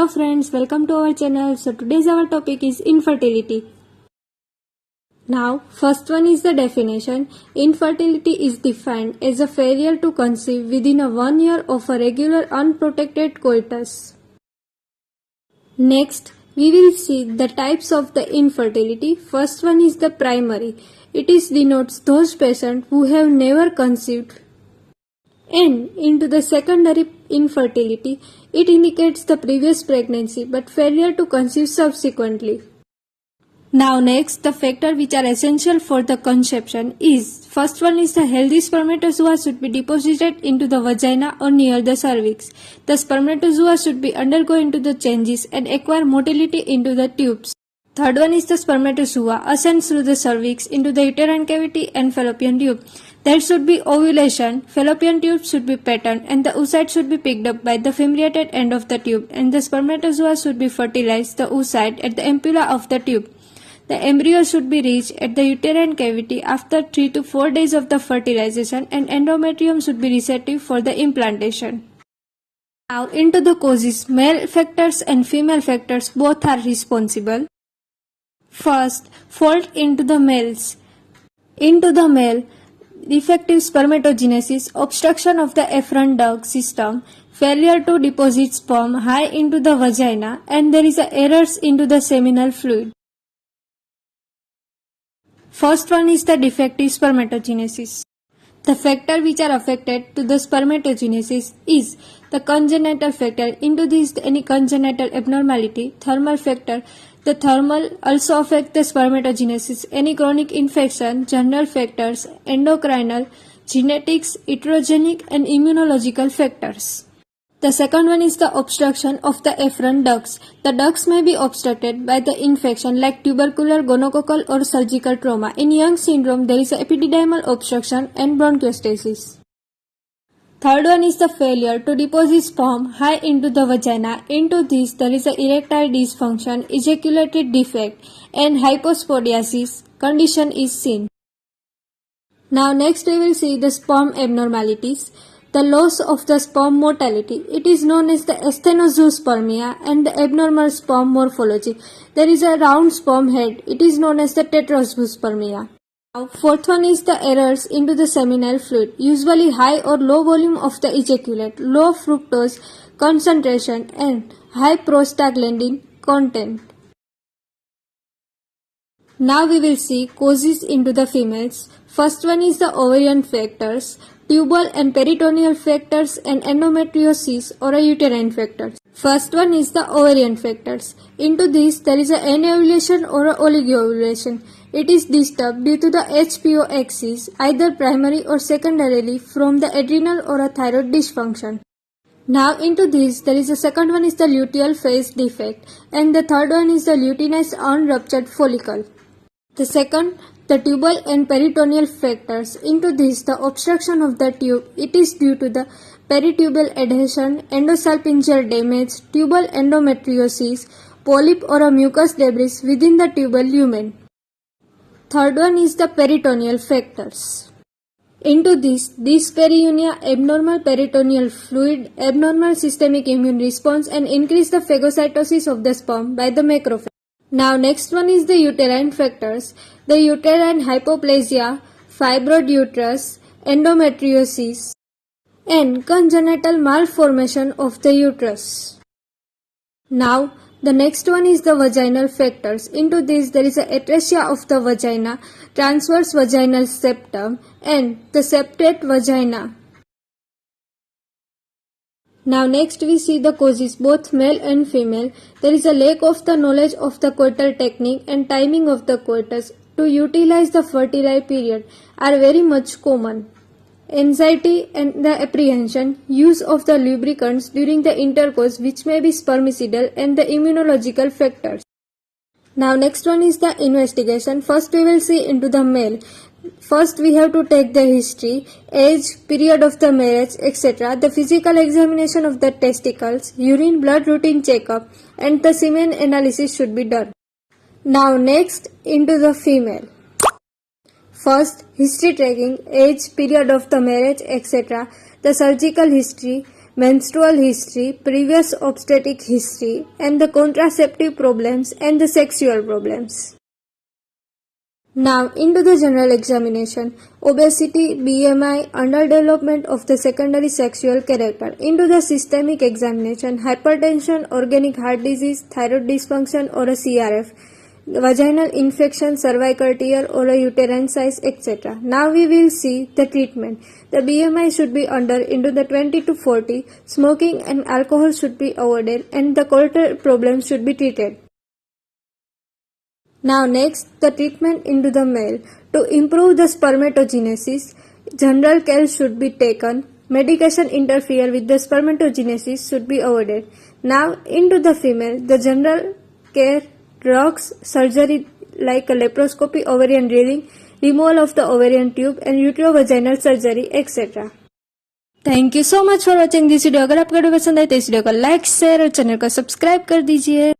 Hello friends, welcome to our channel. So today's our topic is infertility. Now, first one is the definition. Infertility is defined as a failure to conceive within 1 year of a regular unprotected coitus. Next, we will see the types of the infertility. First one is the primary. It is denotes those patients who have never conceived. And into the secondary infertility, it indicates the previous pregnancy but failure to conceive subsequently. Now next, the factors which are essential for the conception is, first one is the healthy spermatozoa should be deposited into the vagina or near the cervix. The spermatozoa should be undergo into the changes and acquire motility into the tubes. Third one is the spermatozoa ascends through the cervix into the uterine cavity and fallopian tube. There should be ovulation, fallopian tube should be patterned and the oocyte should be picked up by the fimbriated end of the tube and the spermatozoa should be fertilized the oocyte at the ampulla of the tube. The embryo should be reached at the uterine cavity after 3 to 4 days of the fertilization and endometrium should be receptive for the implantation. Now into the causes, male factors and female factors both are responsible. First, fault into the males. Into the male, defective spermatogenesis, obstruction of the efferent duct system, failure to deposit sperm high into the vagina, and there is errors into the seminal fluid. First one is the defective spermatogenesis. The factor which are affected to the spermatogenesis is the congenital factor. Into this, any congenital abnormality, thermal factor. The thermal also affect the spermatogenesis, any chronic infection, general factors, endocrinal, genetics, heterogenic and immunological factors. The second one is the obstruction of the efferent ducts. The ducts may be obstructed by the infection like tubercular, gonococcal or surgical trauma. In Young syndrome, there is a epididymal obstruction and bronchostasis. Third one is the failure to deposit sperm high into the vagina. Into this, there is a erectile dysfunction, ejaculated defect and hypospadiasis condition is seen. Now next we will see the sperm abnormalities. The loss of the sperm motility. It is known as the asthenozoospermia and the abnormal sperm morphology. There is a round sperm head. It is known as the tetrazoospermia. Now, fourth one is the errors into the seminal fluid, usually high or low volume of the ejaculate, low fructose concentration and high prostaglandin content. Now we will see causes into the females. First one is the ovarian factors, tubal and peritoneal factors and endometriosis or a uterine factors. First one is the ovarian factors. Into this there is an anovulation or a oligoovulation. It is disturbed due to the HPO axis, either primary or secondarily from the adrenal or a thyroid dysfunction. Now into this there is a second one is the luteal phase defect and the third one is the luteinized unruptured follicle. The second, the tubal and peritoneal factors. Into this, the obstruction of the tube, it is due to the peritubal adhesion, endosalpingeal damage, tubal endometriosis, polyp or a mucus debris within the tubal lumen. Third one is the peritoneal factors. Into this, dyspareunia, abnormal peritoneal fluid, abnormal systemic immune response and increase the phagocytosis of the sperm by the macrophage. Now next one is the uterine factors. The uterine hypoplasia, fibroid uterus, endometriosis and congenital malformation of the uterus. Now the next one is the vaginal factors. Into this there is a atresia of the vagina, transverse vaginal septum and the septate vagina. Now next we see the causes both male and female. There is a lack of the knowledge of the coital technique and timing of the coitus to utilize the fertile period are very much common. Anxiety and the apprehension, use of the lubricants during the intercourse which may be spermicidal and the immunological factors. Now next one is the investigation. First we will see into the male. First we have to take the history, age, period of the marriage, etc. The physical examination of the testicles, urine, blood routine checkup and the semen analysis should be done. Now next into the female. First, history tracking, age, period of the marriage, etc. The surgical history, menstrual history, previous obstetric history, and the contraceptive problems and the sexual problems. Now into the general examination: obesity, BMI, underdevelopment of the secondary sexual character. Into the systemic examination: hypertension, organic heart disease, thyroid dysfunction or a CRF, vaginal infection, cervical tear or a uterine size, etc. Now we will see the treatment. The BMI should be under into the 20 to 40, smoking and alcohol should be avoided, and the cholesterol problems should be treated. Now next, the treatment into the male. To improve the spermatogenesis, general care should be taken. Medication interfere with the spermatogenesis should be avoided. Now into the female, the general care, drugs, surgery like a laparoscopy, ovarian drilling, removal of the ovarian tube and uterovaginal surgery, etc. Thank you so much for watching this video. अगर आपको video पसंद आए तो इस video को like, share और channel को subscribe कर दीजिए।